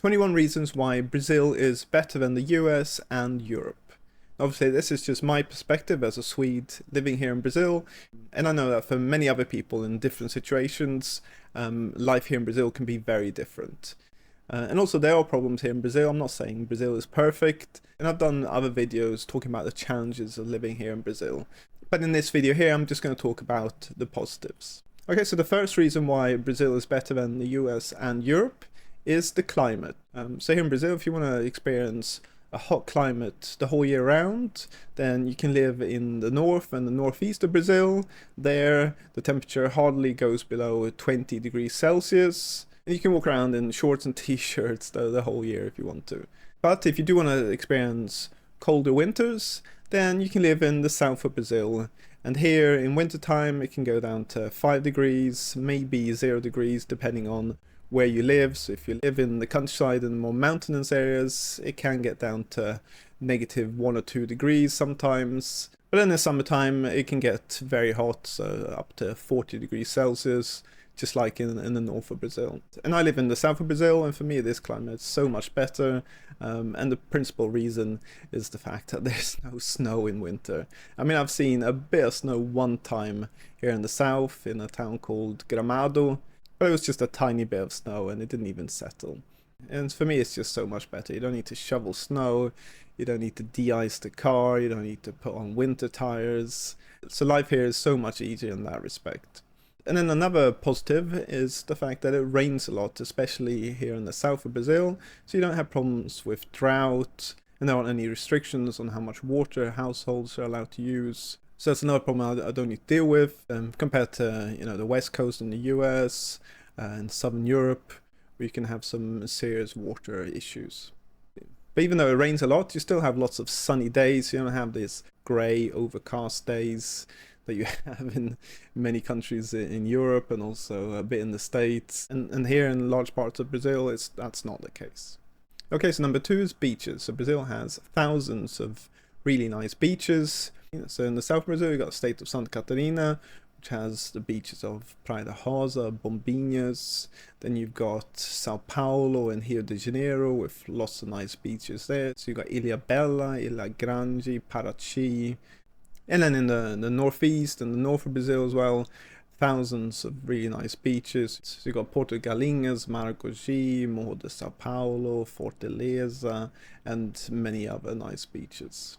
21 reasons why Brazil is better than the US and Europe. Obviously, this is just my perspective as a Swede living here in Brazil, and I know that for many other people in different situations, life here in Brazil can be very different. And also there are problems here in Brazil. I'm not saying Brazil is perfect, and I've done other videos talking about the challenges of living here in Brazil. But in this video here, I'm just going to talk about the positives. Okay, so the first reason why Brazil is better than the US and Europe is the climate. So here in Brazil, if you want to experience a hot climate the whole year round, then you can live in the north and the northeast of Brazil. There, the temperature hardly goes below 20 degrees Celsius. And you can walk around in shorts and t-shirts the whole year if you want to. But if you do want to experience colder winters, then you can live in the south of Brazil. And here in wintertime, it can go down to 5 degrees, maybe 0 degrees, depending on where you live. So if you live in the countryside and more mountainous areas, it can get down to -1 or 2 degrees sometimes. But in the summertime, it can get very hot, so up to 40 degrees Celsius, just like in the north of Brazil. And I live in the south of Brazil, and for me this climate is so much better. And the principal reason is the fact that there's no snow in winter. I mean, I've seen a bit of snow one time here in the south in a town called Gramado, but it was just a tiny bit of snow and it didn't even settle. And for me it's just so much better. You don't need to shovel snow, you don't need to de-ice the car, you don't need to put on winter tires. So life here is so much easier in that respect. And then another positive is the fact that it rains a lot, especially here in the south of Brazil, so you don't have problems with drought, and there aren't any restrictions on how much water households are allowed to use. So that's another problem I don't need to deal with, compared to the west coast in the US and southern Europe, where you can have some serious water issues. But even though it rains a lot, you still have lots of sunny days. You don't have these grey, overcast days that you have in many countries in Europe and also a bit in the States. And here in large parts of Brazil, that's not the case. Okay, so number 2 is beaches. So Brazil has thousands of really nice beaches. So in the south of Brazil, you've got the state of Santa Catarina, which has the beaches of Praia da Rosa, Bombinhas. Then you've got Sao Paulo and Rio de Janeiro with lots of nice beaches there. So you've got Ilha Bela, Ilha Grande, Paraty. And then in the northeast and the north of Brazil as well, thousands of really nice beaches. So you've got Porto Galinhas, Maragogi, Morro de Sao Paulo, Fortaleza, and many other nice beaches.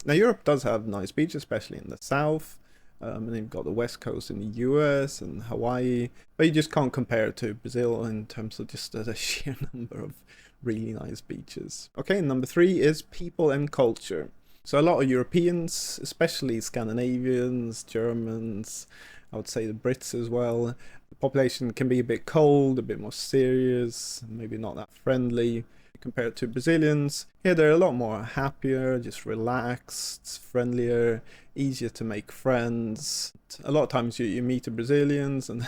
Now Europe does have nice beaches, especially in the south. And then you've got the west coast in the US and Hawaii. But you just can't compare it to Brazil in terms of just the sheer number of really nice beaches. Okay, number 3 is people and culture. So a lot of Europeans, especially Scandinavians, Germans, I would say the Brits as well, the population can be a bit cold, a bit more serious, maybe not that friendly compared to Brazilians. Here they're a lot more happier, just relaxed, friendlier, easier to make friends. A lot of times you meet the Brazilians and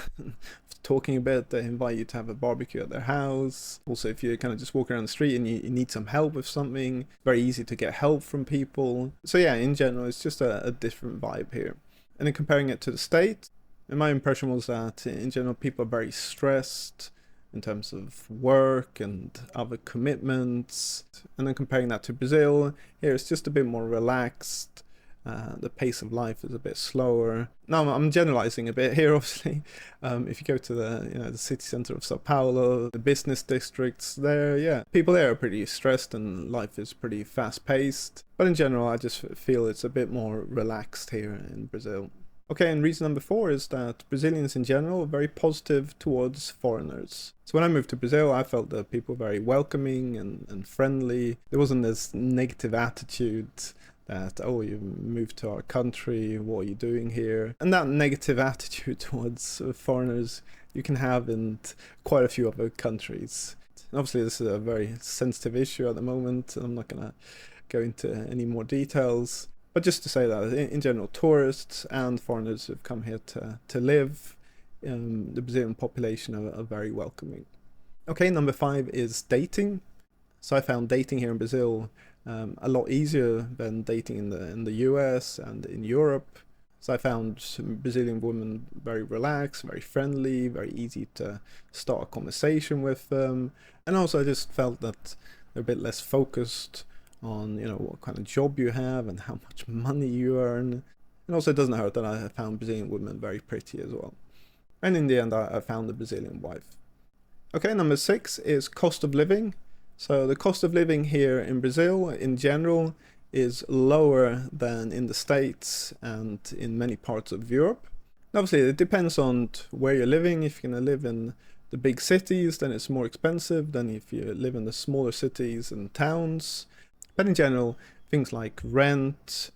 talking a bit, they invite you to have a barbecue at their house. Also, if you kind of just walk around the street and you need some help with something, very easy to get help from people. So yeah, in general, it's just a different vibe here. And then comparing it to the States, and my impression was that in general, people are very stressed in terms of work and other commitments. And then comparing that to Brazil, here it's just a bit more relaxed. The pace of life is a bit slower. Now I'm generalizing a bit here, obviously. If you go to the city center of Sao Paulo, the business districts there, yeah, people there are pretty stressed and life is pretty fast paced. But in general, I just feel it's a bit more relaxed here in Brazil. Okay, and reason number 4 is that Brazilians in general are very positive towards foreigners. So when I moved to Brazil, I felt that people were very welcoming and friendly. There wasn't this negative attitude that, oh, you moved to our country, what are you doing here? And that negative attitude towards foreigners you can have in quite a few other countries. And obviously this is a very sensitive issue at the moment, and I'm not going to go into any more details. But just to say that in general, tourists and foreigners who've come here to live, the Brazilian population are very welcoming. Okay, number 5 is dating. So I found dating here in Brazil a lot easier than dating in the US and in Europe. So I found Brazilian women very relaxed, very friendly, very easy to start a conversation with them. And also I just felt that they're a bit less focused on, what kind of job you have and how much money you earn. And also it doesn't hurt that I found Brazilian women very pretty as well. And in the end, I found a Brazilian wife. Okay, number 6 is cost of living. So the cost of living here in Brazil in general is lower than in the States and in many parts of Europe. Obviously, it depends on where you're living. If you're going to live in the big cities, then it's more expensive than if you live in the smaller cities and towns. But in general, things like rent,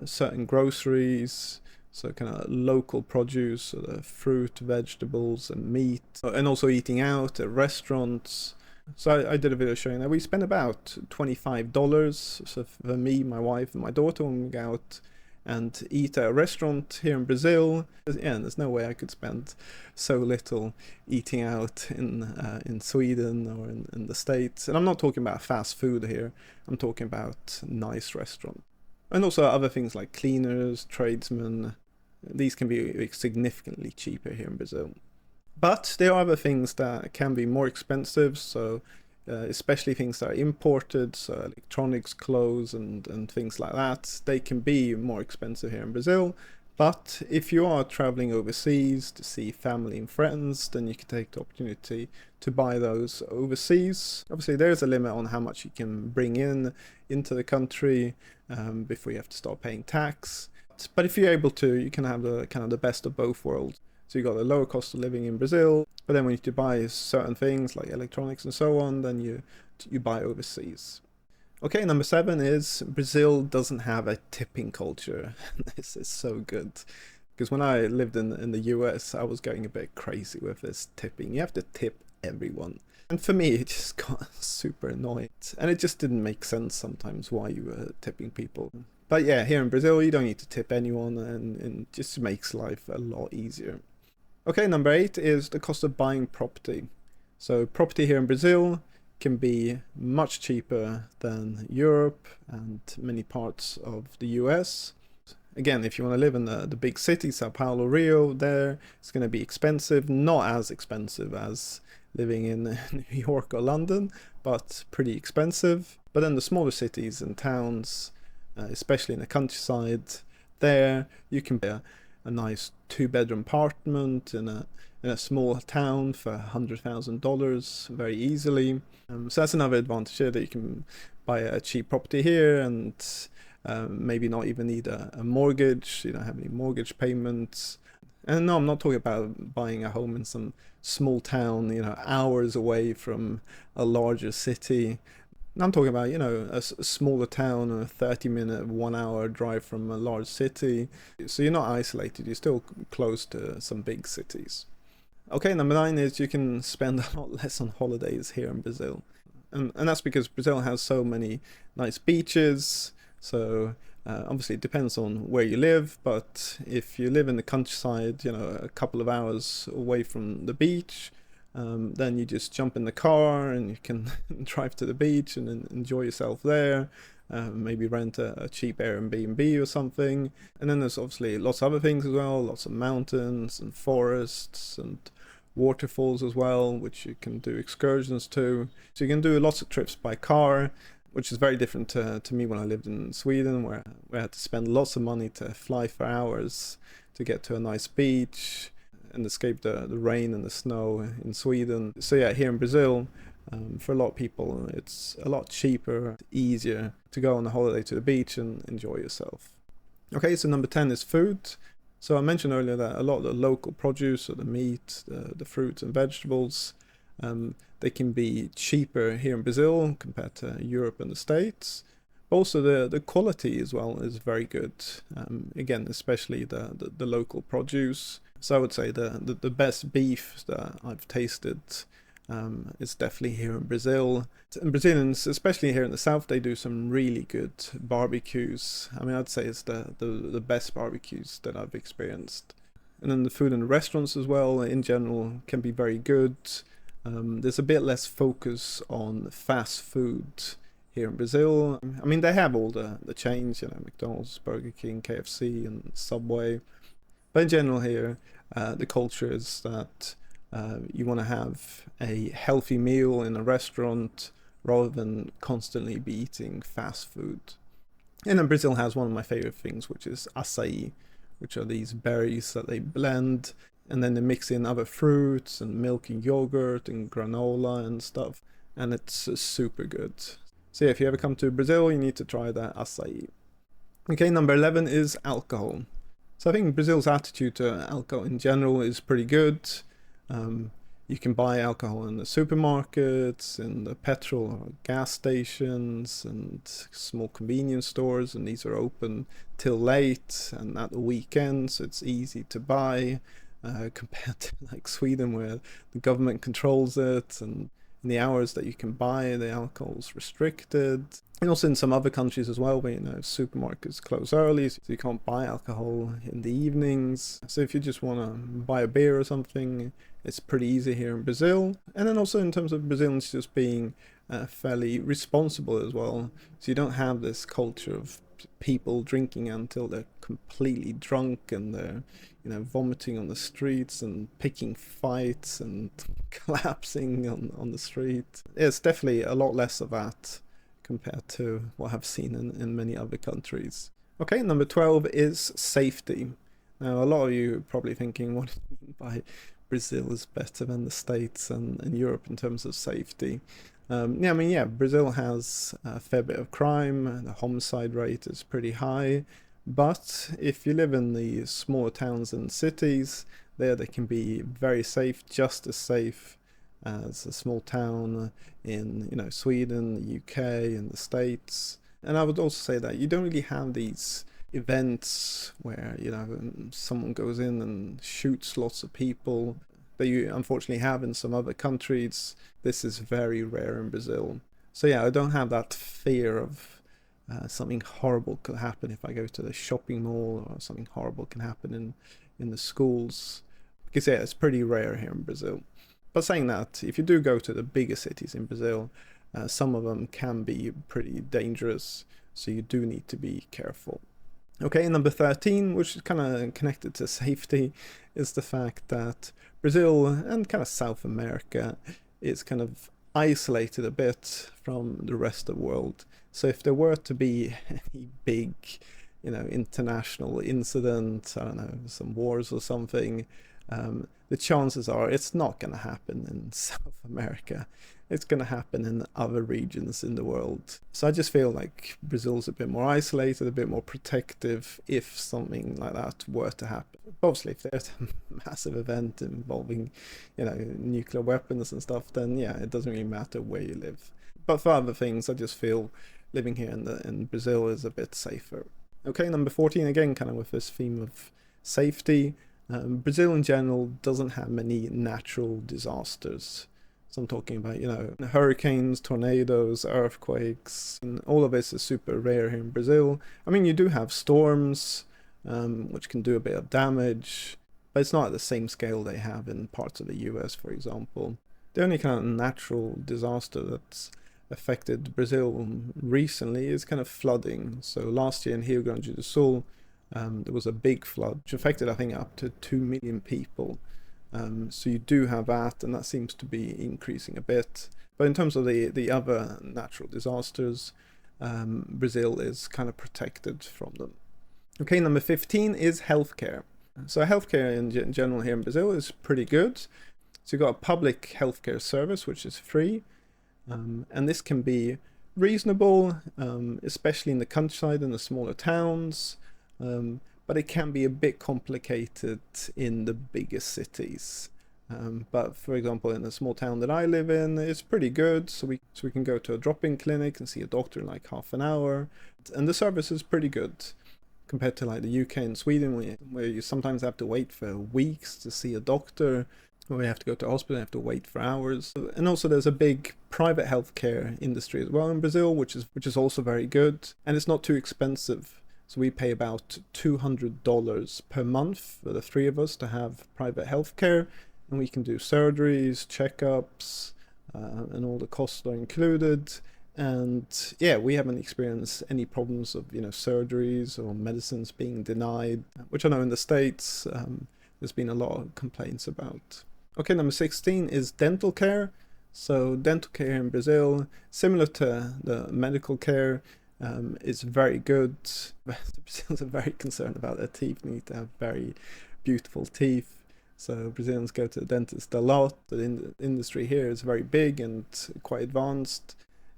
certain groceries, so kind of local produce, so the fruit, vegetables, and meat, and also eating out at restaurants. So I did a video showing that we spend about $25, so for me, my wife, and my daughter when we go out and eat at a restaurant here in Brazil. Yeah, and there's no way I could spend so little eating out in Sweden or in the States. And I'm not talking about fast food here. I'm talking about nice restaurants. And also other things like cleaners, tradesmen. These can be significantly cheaper here in Brazil. But there are other things that can be more expensive, so especially things that are imported, so electronics, clothes, and things like that. They can be more expensive here in Brazil. But if you are traveling overseas to see family and friends, then you can take the opportunity to buy those overseas. Obviously, there's a limit on how much you can bring into the country before you have to start paying tax. But if you're able to, you can have the kind of the best of both worlds. So you got a lower cost of living in Brazil, but then when you buy certain things like electronics and so on, then you buy overseas. Okay, number 7 is Brazil doesn't have a tipping culture. This is so good. Because when I lived in the US, I was going a bit crazy with this tipping. You have to tip everyone. And for me, it just got super annoying. And it just didn't make sense sometimes why you were tipping people. But yeah, here in Brazil, you don't need to tip anyone, and it just makes life a lot easier. Okay, number 8 is the cost of buying property. So property here in Brazil can be much cheaper than Europe and many parts of the US. Again, if you want to live in the big cities, Sao Paulo, Rio, there, it's going to be expensive. Not as expensive as living in New York or London, but pretty expensive. But then the smaller cities and towns, especially in the countryside, there you can buy a nice 2-bedroom apartment in a small town for $100,000 very easily. So that's another advantage here, that you can buy a cheap property here and maybe not even need a mortgage. You don't have any mortgage payments. And no, I'm not talking about buying a home in some small town, hours away from a larger city. I'm talking about, a smaller town, a 30-minute, 1-hour drive from a large city. So you're not isolated, you're still close to some big cities. Okay, number 9 is you can spend a lot less on holidays here in Brazil. And that's because Brazil has so many nice beaches. So obviously it depends on where you live, but if you live in the countryside, a couple of hours away from the beach, then you just jump in the car and you can drive to the beach and enjoy yourself there. Maybe rent a cheap Airbnb or something. And then there's obviously lots of other things as well, lots of mountains and forests and waterfalls as well, which you can do excursions to. So you can do lots of trips by car, which is very different to me when I lived in Sweden, where I had to spend lots of money to fly for hours to get to a nice beach and escape the rain and the snow in Sweden. So yeah, here in Brazil, for a lot of people, it's a lot cheaper, easier to go on a holiday to the beach and enjoy yourself. Okay, so number 10 is food. So I mentioned earlier that a lot of the local produce, so the meat, the fruits and vegetables, they can be cheaper here in Brazil compared to Europe and the States. Also, the quality as well is very good. Again, especially the local produce. So I would say the best beef that I've tasted is definitely here in Brazil. And Brazilians, especially here in the south, they do some really good barbecues. I mean, I'd say it's the best barbecues that I've experienced. And then the food in the restaurants as well, in general, can be very good. There's a bit less focus on fast food here in Brazil. I mean, they have all the chains, McDonald's, Burger King, KFC, and Subway. But in general here, the culture is that you want to have a healthy meal in a restaurant rather than constantly be eating fast food. And then Brazil has one of my favorite things, which is acai, which are these berries that they blend, and then they mix in other fruits and milk and yogurt and granola and stuff, and it's super good. So yeah, if you ever come to Brazil, you need to try that acai. Okay, number 11 is alcohol. So I think Brazil's attitude to alcohol in general is pretty good. You can buy alcohol in the supermarkets, in the petrol or gas stations, and small convenience stores, and these are open till late and at the weekends, so it's easy to buy compared to like Sweden, where the government controls it, and in the hours that you can buy the alcohol is restricted. And also in some other countries as well, where supermarkets close early, so you can't buy alcohol in the evenings. So if you just want to buy a beer or something, it's pretty easy here in Brazil. And then also in terms of Brazilians just being fairly responsible as well. So you don't have this culture of people drinking until they're completely drunk and they're vomiting on the streets and picking fights and collapsing on the street. It's definitely a lot less of that compared to what I've seen in many other countries. Okay, number 12 is safety. Now, a lot of you are probably thinking, what do you mean by Brazil is better than the States and Europe in terms of safety? Brazil has a fair bit of crime, the homicide rate is pretty high, but if you live in the smaller towns and cities, they can be very safe, just as safe as a small town in Sweden, the UK, and the States. And I would also say that you don't really have these events where someone goes in and shoots lots of people that you unfortunately have in some other countries. This is very rare in Brazil. So yeah, I don't have that fear of something horrible could happen if I go to the shopping mall, or something horrible can happen in the schools, because yeah, it's pretty rare here in Brazil. But saying that, if you do go to the bigger cities in Brazil, some of them can be pretty dangerous, so you do need to be careful. Okay, number 13, which is kind of connected to safety, is the fact that Brazil and kind of South America is kind of isolated a bit from the rest of the world. So if there were to be any big, international incident, I don't know, some wars or something, the chances are it's not going to happen in South America. It's going to happen in other regions in the world. So I just feel like Brazil's a bit more isolated, a bit more protective if something like that were to happen. Obviously, if there's a massive event involving, nuclear weapons and stuff, then yeah, it doesn't really matter where you live. But for other things, I just feel living here in Brazil is a bit safer. Okay, number 14, again, kind of with this theme of safety. Brazil in general doesn't have many natural disasters. So I'm talking about, hurricanes, tornadoes, earthquakes, and all of this is super rare here in Brazil. I mean, you do have storms, which can do a bit of damage, but it's not at the same scale they have in parts of the U.S, for example. The only kind of natural disaster that's affected Brazil recently is kind of flooding. So last year in Rio Grande do Sul, there was a big flood, which affected, I think, up to 2 million people. So you do have that, and that seems to be increasing a bit. But in terms of the other natural disasters, Brazil is kind of protected from them. Okay, number 15 is healthcare. So healthcare in general here in Brazil is pretty good. So you've got a public healthcare service, which is free. And this can be reasonable, especially in the countryside and the smaller towns. But it can be a bit complicated in the bigger cities. But for example, in the small town that I live in, it's pretty good. So we can go to a drop-in clinic and see a doctor in like half an hour. And the service is pretty good compared to like the UK and Sweden, where you sometimes have to wait for weeks to see a doctor, or you have to go to hospital and have to wait for hours. And also there's a big private healthcare industry as well in Brazil, which is also very good. And it's not too expensive. So we pay about $200 per month for the three of us to have private healthcare, and we can do surgeries, checkups, and all the costs are included. And yeah, we haven't experienced any problems of, surgeries or medicines being denied, which I know in the States there's been a lot of complaints about. Okay, number 16 is dental care. So dental care in Brazil, similar to the medical care, is very good. Brazilians are very concerned about their teeth. They need to have very beautiful teeth. So Brazilians go to the dentist a lot. The industry here is very big and quite advanced.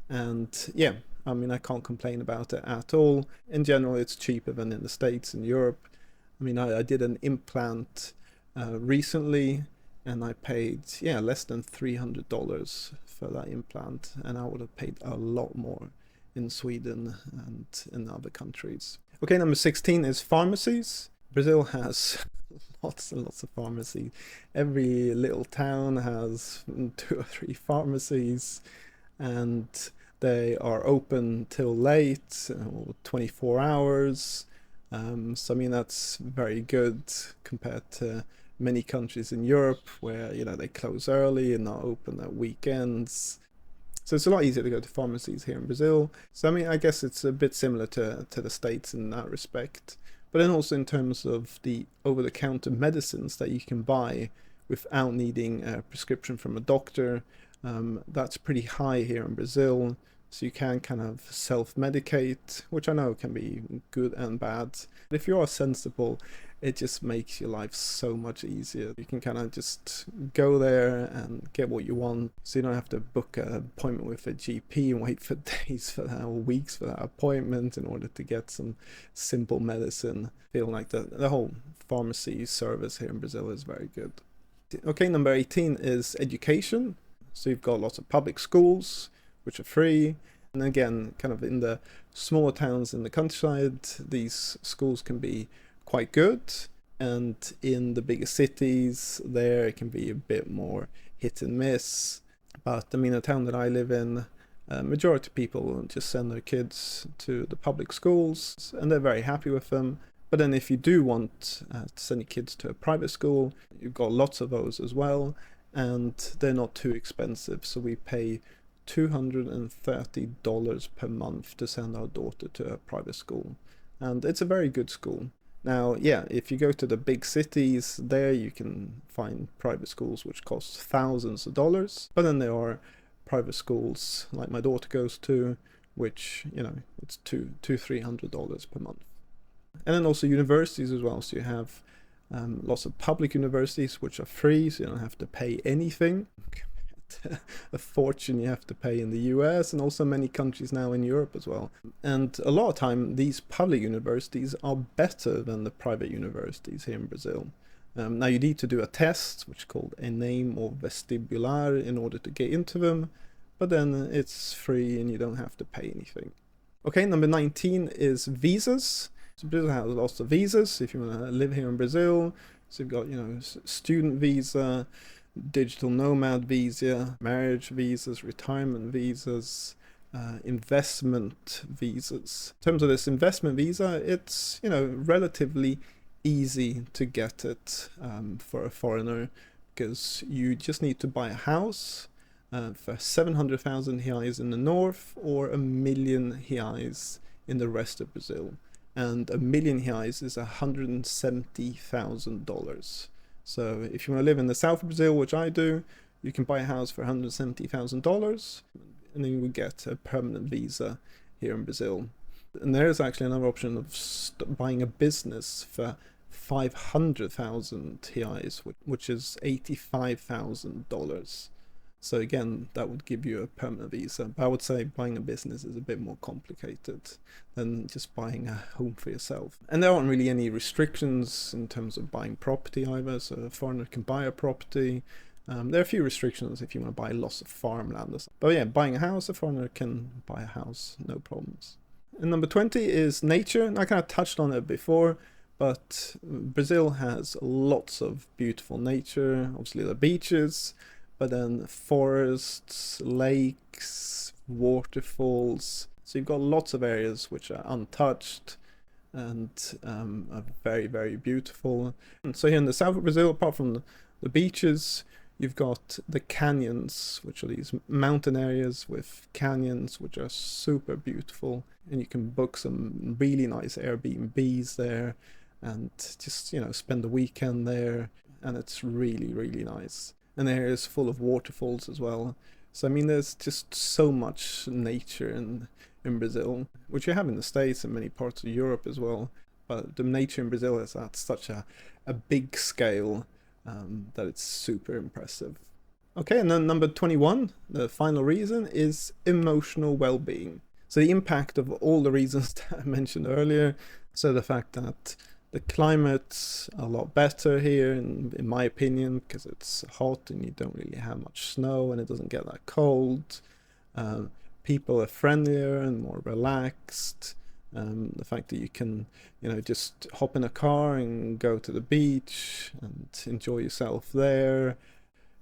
And yeah, I mean, I can't complain about it at all. In general, it's cheaper than in the States and Europe. I mean, I did an implant recently, and I paid, less than $300 for that implant, and I would have paid a lot more in Sweden and in other countries. Okay, number 16 is pharmacies. Brazil has lots and lots of pharmacies. Every little town has 2 or 3 pharmacies, and they are open till late, 24 hours. So I mean, that's very good compared to many countries in Europe where, they close early and not open at weekends. So it's a lot easier to go to pharmacies here in Brazil. So I mean, I guess it's a bit similar to the States in that respect. But then also in terms of the over-the-counter medicines that you can buy without needing a prescription from a doctor, that's pretty high here in Brazil. So you can kind of self-medicate, which I know can be good and bad. But if you are sensible, it just makes your life so much easier. You can kind of just go there and get what you want. So you don't have to book an appointment with a GP and wait for days for that or weeks for that appointment in order to get some simple medicine. I feel like the whole pharmacy service here in Brazil is very good. Okay, number 18 is education. So you've got lots of public schools, which are free. And again, kind of in the smaller towns in the countryside, these schools can be quite good. And in the bigger cities, there it can be a bit more hit and miss. But I mean, the town that I live in, majority of people just send their kids to the public schools, and they're very happy with them. But then if you do want to send your kids to a private school, you've got lots of those as well, and they're not too expensive. So we pay $230 per month to send our daughter to a private school, and it's a very good school. Now, yeah, if you go to the big cities, there you can find private schools which cost thousands of dollars, but then there are private schools like my daughter goes to, which, it's $300 per month. And then also universities as well. So you have lots of public universities which are free, so you don't have to pay anything. A fortune you have to pay in the U.S. and also many countries now in Europe as well. And a lot of time these public universities are better than the private universities here in Brazil. Now you need to do a test which is called Enem or Vestibular in order to get into them, but then it's free and you don't have to pay anything. Okay, number 19 is visas. So Brazil has lots of visas if you want to live here in Brazil. So you've got, student visa, digital nomad visa, marriage visas, retirement visas, investment visas. In terms of this investment visa, it's relatively easy to get it for a foreigner, because you just need to buy a house for 700,000 reais in the north or 1,000,000 reais in the rest of Brazil, and 1,000,000 reais is $170,000. So if you want to live in the south of Brazil, which I do, you can buy a house for $170,000, and then you would get a permanent visa here in Brazil. And there is actually another option of buying a business for 500,000 reais, which is $85,000. So again, that would give you a permanent visa. But I would say buying a business is a bit more complicated than just buying a home for yourself. And there aren't really any restrictions in terms of buying property either. So a foreigner can buy a property. There are a few restrictions if you want to buy lots of farmland or something. But yeah, buying a house, a foreigner can buy a house, no problems. And number 20 is nature. And I kind of touched on it before, but Brazil has lots of beautiful nature. Obviously the beaches, but then forests, lakes, waterfalls. So you've got lots of areas which are untouched and are very, very beautiful. And so here in the south of Brazil, apart from the beaches, You've got the canyons, which are these mountain areas with canyons, which are super beautiful. And you can book some really nice Airbnbs there and just, spend the weekend there. And it's really, really nice. And the area is full of waterfalls as well. So, I mean, there's just so much nature in Brazil, which you have in the States and many parts of Europe as well. But the nature in Brazil is at such a big scale that it's super impressive. Okay, and then number 21, the final reason, is emotional well-being. So the impact of all the reasons that I mentioned earlier, so the fact that the climate's a lot better here, in my opinion, because it's hot and you don't really have much snow and it doesn't get that cold. People are friendlier and more relaxed. The fact that you can, just hop in a car and go to the beach and enjoy yourself there.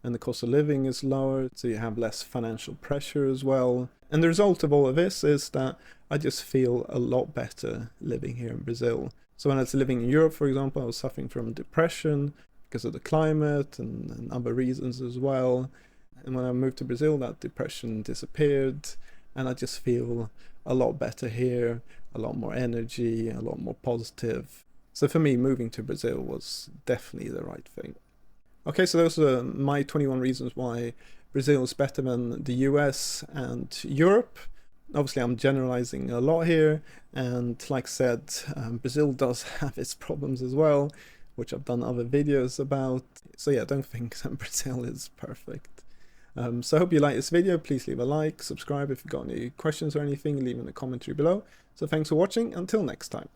And the cost of living is lower, so you have less financial pressure as well. And the result of all of this is that I just feel a lot better living here in Brazil. So when I was living in Europe, for example, I was suffering from depression because of the climate and other reasons as well. And when I moved to Brazil, that depression disappeared, and I just feel a lot better here, a lot more energy, a lot more positive. So for me, moving to Brazil was definitely the right thing. Okay, so those are my 21 reasons why Brazil is better than the US and Europe. Obviously, I'm generalizing a lot here, and like I said, Brazil does have its problems as well, which I've done other videos about. So yeah, don't think that Brazil is perfect. So I hope you like this video. Please leave a like, subscribe if you've got any questions or anything, leave in the commentary below. So thanks for watching, until next time.